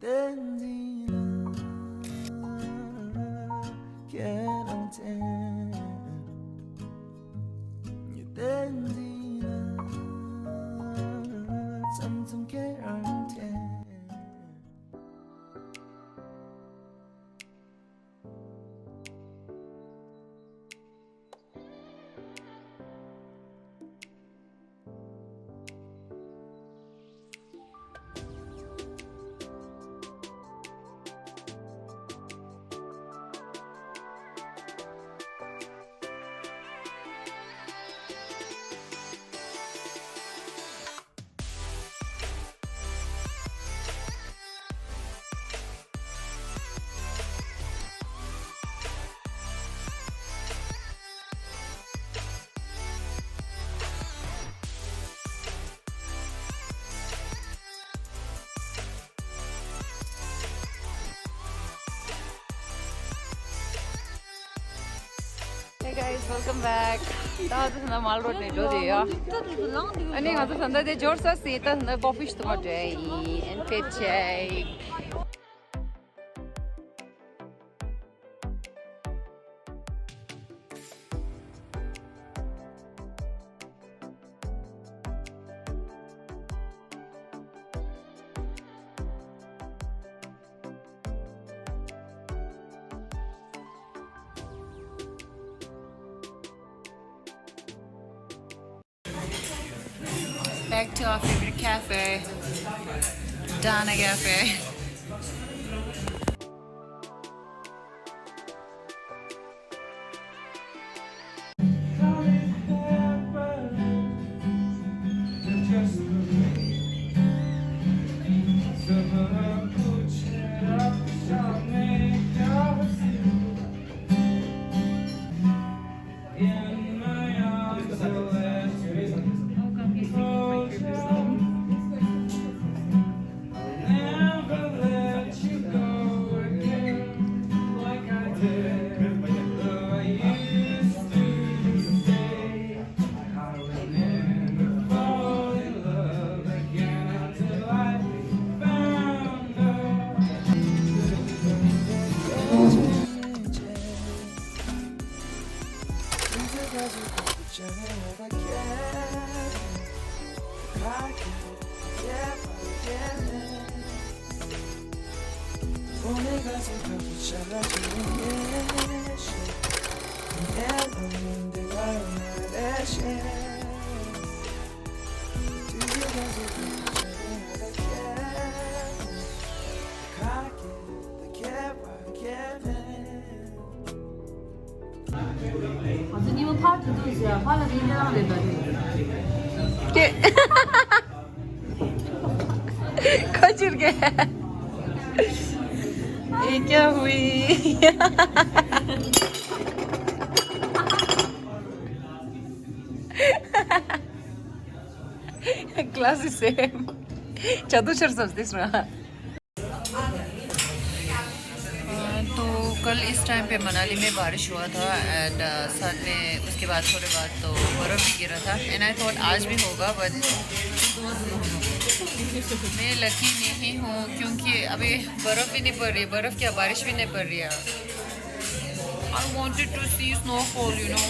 Tendila, quero ter. You tendila, something quero ter. Hey guys, welcome back. This is the mall road. Ani hadu sanda de jorsa sita sanda coffee store jai and pitchai. Back to our favorite cafe, Dana Cafe. 님은 파트 두세요. 파트 인정하면 된다니. खजूर के ये क्या हुई class same चतुश्र समझतीस ना तो कल इस time पे मनाली में बारिश हुआ था एंड साथ में उसके बाद थोड़े बाद तो बर्फ़ भी गिरा था एंड आई थॉट आज भी होगा बट मैं लकी नहीं हूँ क्योंकि अभी बर्फ़ भी नहीं पड़ रही है बर्फ़ क्या बारिश भी नहीं पड़ रही है I wanted to see snowfall you no